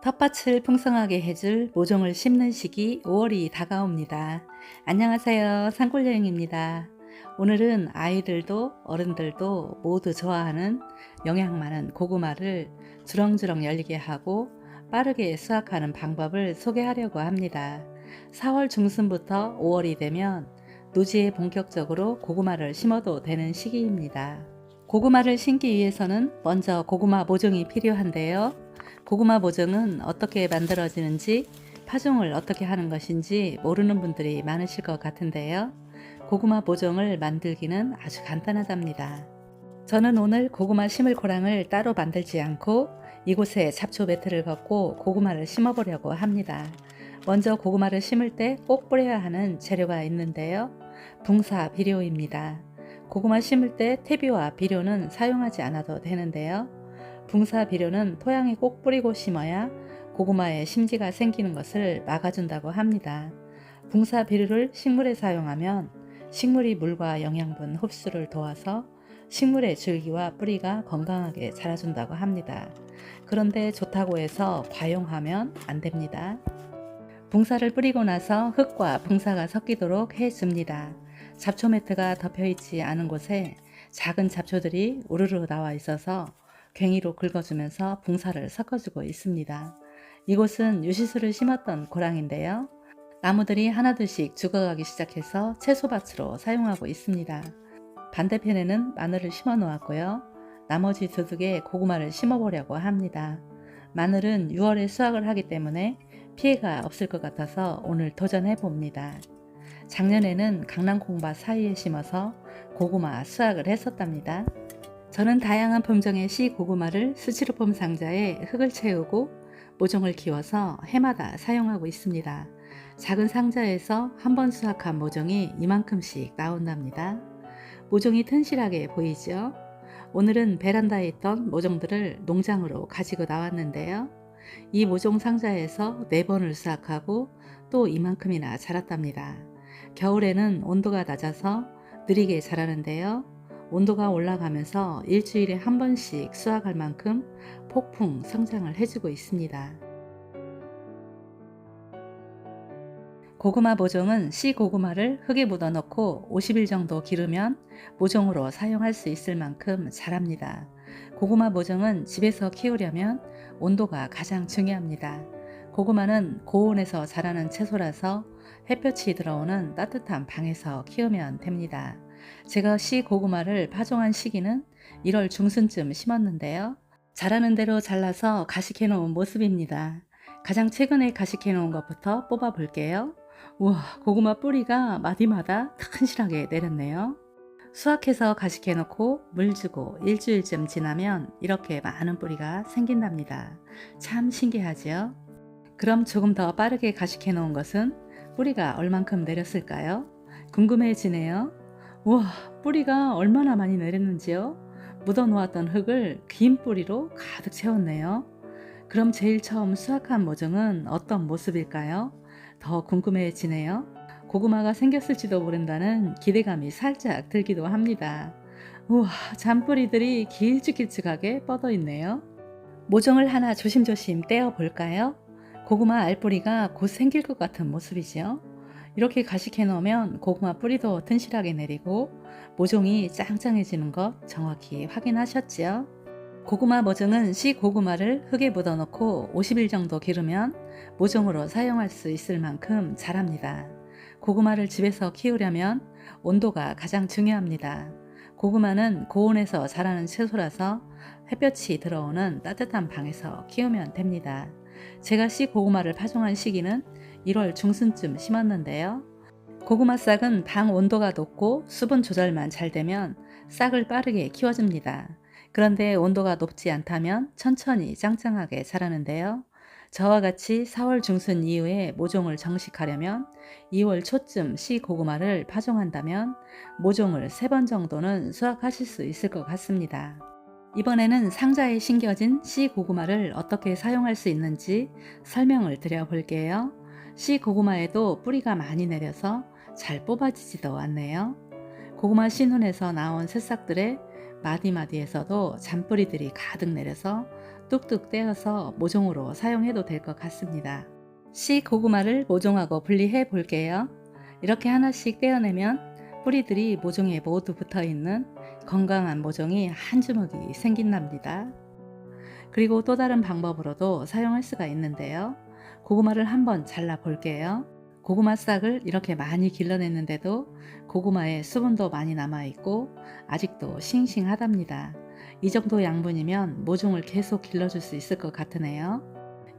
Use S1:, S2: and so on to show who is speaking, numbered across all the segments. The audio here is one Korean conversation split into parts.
S1: 텃밭을 풍성하게 해줄 모종을 심는 시기 5월이 다가옵니다. 안녕하세요. 산골여행입니다. 오늘은 아이들도 어른들도 모두 좋아하는 영양 많은 고구마를 주렁주렁 열리게 하고 빠르게 수확하는 방법을 소개하려고 합니다. 4월 중순부터 5월이 되면 노지에 본격적으로 고구마를 심어도 되는 시기입니다. 고구마를 심기 위해서는 먼저 고구마 모종이 필요한데요. 고구마 모종은 어떻게 만들어지는지, 파종을 어떻게 하는 것인지 모르는 분들이 많으실 것 같은데요. 고구마 모종을 만들기는 아주 간단하답니다. 저는 오늘 고구마 심을 고랑을 따로 만들지 않고 이곳에 잡초 매트를 걷고 고구마를 심어보려고 합니다. 먼저 고구마를 심을 때 꼭 뿌려야 하는 재료가 있는데요. 붕사 비료입니다. 고구마 심을 때 퇴비와 비료는 사용하지 않아도 되는데요. 붕사 비료는 토양에 꼭 뿌리고 심어야 고구마에 심지가 생기는 것을 막아준다고 합니다. 붕사 비료를 식물에 사용하면 식물이 물과 영양분 흡수를 도와서 식물의 줄기와 뿌리가 건강하게 자라준다고 합니다. 그런데 좋다고 해서 과용하면 안 됩니다. 붕사를 뿌리고 나서 흙과 붕사가 섞이도록 해줍니다. 잡초 매트가 덮여 있지 않은 곳에 작은 잡초들이 우르르 나와 있어서 괭이로 긁어주면서 붕사를 섞어주고 있습니다. 이곳은 유시수를 심었던 고랑인데요. 나무들이 하나둘씩 죽어가기 시작해서 채소밭으로 사용하고 있습니다. 반대편에는 마늘을 심어 놓았고요. 나머지 두 둑에 고구마를 심어보려고 합니다. 마늘은 6월에 수확을 하기 때문에 피해가 없을 것 같아서 오늘 도전해 봅니다. 작년에는 강낭콩밭 사이에 심어서 고구마 수확을 했었답니다. 저는 다양한 품종의 씨 고구마를 스티로폼 상자에 흙을 채우고 모종을 키워서 해마다 사용하고 있습니다. 작은 상자에서 한 번 수확한 모종이 이만큼씩 나온답니다. 모종이 튼실하게 보이죠? 오늘은 베란다에 있던 모종들을 농장으로 가지고 나왔는데요. 이 모종 상자에서 4번을 수확하고 또 이만큼이나 자랐답니다. 겨울에는 온도가 낮아서 느리게 자라는데요. 온도가 올라가면서 일주일에 한 번씩 수확할 만큼 폭풍 성장을 해주고 있습니다. 고구마 모종은 씨 고구마를 흙에 묻어 넣고 50일 정도 기르면 모종으로 사용할 수 있을 만큼 자랍니다. 고구마 모종은 집에서 키우려면 온도가 가장 중요합니다. 고구마는 고온에서 자라는 채소라서 햇볕이 들어오는 따뜻한 방에서 키우면 됩니다. 제가 씨 고구마를 파종한 시기는 1월 중순쯤 심었는데요. 자라는 대로 잘라서 가식해 놓은 모습입니다. 가장 최근에 가식해 놓은 것부터 뽑아 볼게요. 우와, 고구마 뿌리가 마디마다 튼실하게 내렸네요. 수확해서 가식해 놓고 물 주고 일주일쯤 지나면 이렇게 많은 뿌리가 생긴답니다. 참 신기하지요? 그럼 조금 더 빠르게 가식해 놓은 것은 뿌리가 얼만큼 내렸을까요? 궁금해지네요. 우와, 뿌리가 얼마나 많이 내렸는지요? 묻어 놓았던 흙을 긴 뿌리로 가득 채웠네요. 그럼 제일 처음 수확한 모종은 어떤 모습일까요? 더 궁금해지네요. 고구마가 생겼을지도 모른다는 기대감이 살짝 들기도 합니다. 우와, 잔뿌리들이 길쭉길쭉하게 뻗어 있네요. 모종을 하나 조심조심 떼어 볼까요? 고구마 알뿌리가 곧 생길 것 같은 모습이죠. 이렇게 가식해 놓으면 고구마 뿌리도 튼실하게 내리고 모종이 짱짱해지는 것 정확히 확인하셨지요? 고구마 모종은 씨 고구마를 흙에 묻어 놓고 50일 정도 기르면 모종으로 사용할 수 있을 만큼 자랍니다. 고구마를 집에서 키우려면 온도가 가장 중요합니다. 고구마는 고온에서 자라는 채소라서 햇볕이 들어오는 따뜻한 방에서 키우면 됩니다. 제가 씨 고구마를 파종한 시기는 1월 중순쯤 심었는데요. 고구마 싹은 방 온도가 높고 수분 조절만 잘 되면 싹을 빠르게 키워줍니다. 그런데 온도가 높지 않다면 천천히 짱짱하게 자라는데요. 저와 같이 4월 중순 이후에 모종을 정식하려면 2월 초쯤 씨 고구마를 파종한다면 모종을 3번 정도는 수확하실 수 있을 것 같습니다. 이번에는 상자에 심겨진 씨 고구마를 어떻게 사용할 수 있는지 설명을 드려 볼게요. 씨 고구마에도 뿌리가 많이 내려서 잘 뽑아지지도 않네요. 고구마 씨눈에서 나온 새싹들의 마디마디에서도 잔뿌리들이 가득 내려서 뚝뚝 떼어서 모종으로 사용해도 될 것 같습니다. 씨 고구마를 모종하고 분리해 볼게요. 이렇게 하나씩 떼어내면 뿌리들이 모종에 모두 붙어 있는 건강한 모종이 한 주먹이 생긴답니다. 그리고 또 다른 방법으로도 사용할 수가 있는데요. 고구마를 한번 잘라 볼게요. 고구마 싹을 이렇게 많이 길러냈는데도 고구마에 수분도 많이 남아있고 아직도 싱싱하답니다. 이 정도 양분이면 모종을 계속 길러줄 수 있을 것 같으네요.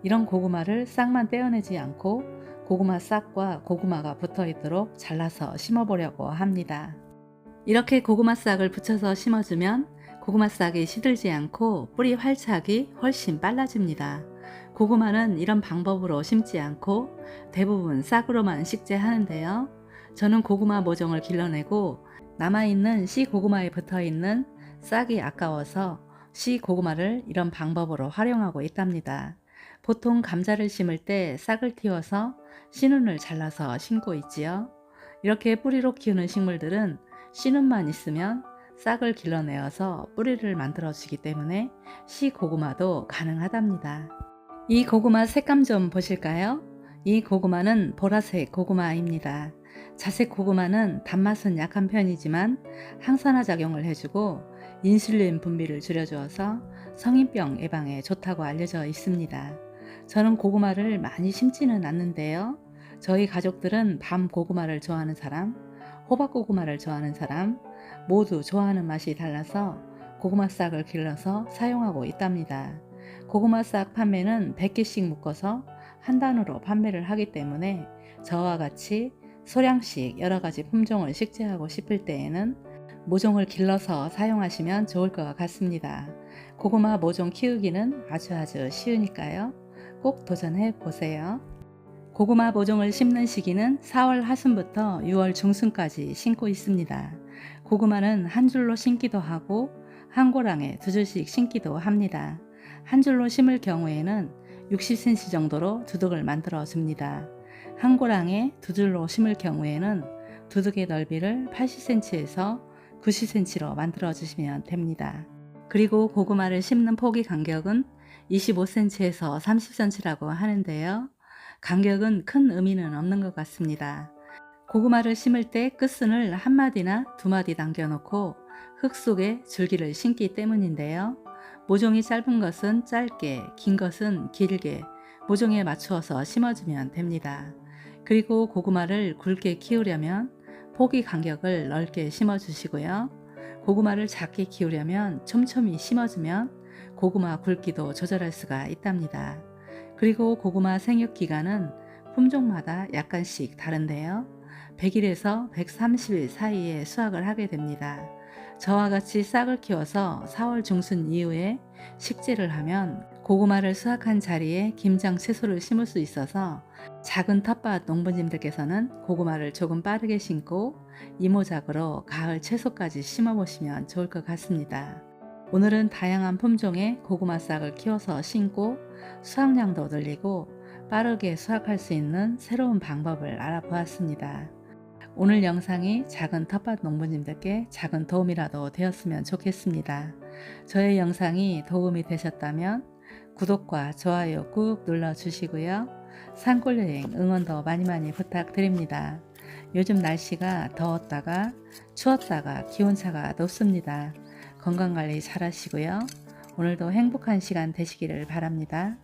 S1: 이런 고구마를 싹만 떼어내지 않고 고구마 싹과 고구마가 붙어 있도록 잘라서 심어보려고 합니다. 이렇게 고구마 싹을 붙여서 심어주면 고구마 싹이 시들지 않고 뿌리 활착이 훨씬 빨라집니다. 고구마는 이런 방법으로 심지 않고 대부분 싹으로만 식재하는데요. 저는 고구마 모종을 길러내고 남아있는 씨 고구마에 붙어있는 싹이 아까워서 씨 고구마를 이런 방법으로 활용하고 있답니다. 보통 감자를 심을 때 싹을 틔워서 씨눈을 잘라서 심고 있지요. 이렇게 뿌리로 키우는 식물들은 씨눈만 있으면 싹을 길러내어서 뿌리를 만들어 주기 때문에 씨 고구마도 가능하답니다. 이 고구마 색감 좀 보실까요? 이 고구마는 보라색 고구마입니다. 자색 고구마는 단맛은 약한 편이지만 항산화 작용을 해주고 인슐린 분비를 줄여주어서 성인병 예방에 좋다고 알려져 있습니다. 저는 고구마를 많이 심지는 않는데요. 저희 가족들은 밤 고구마를 좋아하는 사람, 호박 고구마를 좋아하는 사람 모두 좋아하는 맛이 달라서 고구마 싹을 길러서 사용하고 있답니다. 고구마 싹 판매는 100개씩 묶어서 한 단으로 판매를 하기 때문에 저와 같이 소량씩 여러가지 품종을 식재하고 싶을 때에는 모종을 길러서 사용하시면 좋을 것 같습니다. 고구마 모종 키우기는 아주 쉬우니까요. 꼭 도전해 보세요. 고구마 모종을 심는 시기는 4월 하순부터 6월 중순까지 심고 있습니다. 고구마는 한 줄로 심기도 하고 한 고랑에 두 줄씩 심기도 합니다. 한 줄로 심을 경우에는 60cm 정도로 두둑을 만들어 줍니다. 한 고랑에 두 줄로 심을 경우에는 두둑의 넓이를 80cm에서 90cm로 만들어 주시면 됩니다. 그리고 고구마를 심는 포기 간격은 25cm에서 30cm라고 하는데요. 간격은 큰 의미는 없는 것 같습니다. 고구마를 심을 때 끝순을 한 마디나 두 마디 남겨놓고 흙 속에 줄기를 심기 때문인데요. 모종이 짧은 것은 짧게, 긴 것은 길게 모종에 맞추어서 심어주면 됩니다. 그리고 고구마를 굵게 키우려면 포기 간격을 넓게 심어주시고요. 고구마를 작게 키우려면 촘촘히 심어주면 고구마 굵기도 조절할 수가 있답니다. 그리고 고구마 생육 기간은 품종마다 약간씩 다른데요. 100일에서 130일 사이에 수확을 하게 됩니다. 저와 같이 싹을 키워서 4월 중순 이후에 식재를 하면 고구마를 수확한 자리에 김장 채소를 심을 수 있어서 작은 텃밭 농부님들께서는 고구마를 조금 빠르게 심고 이모작으로 가을 채소까지 심어보시면 좋을 것 같습니다. 오늘은 다양한 품종의 고구마 싹을 키워서 심고 수확량도 늘리고 빠르게 수확할 수 있는 새로운 방법을 알아보았습니다. 오늘 영상이 작은 텃밭 농부님들께 작은 도움이라도 되었으면 좋겠습니다. 저의 영상이 도움이 되셨다면 구독과 좋아요 꾹 눌러주시고요. 산골여행 응원도 많이 부탁드립니다. 요즘 날씨가 더웠다가 추웠다가 기온차가 높습니다. 건강관리 잘 하시고요. 오늘도 행복한 시간 되시기를 바랍니다.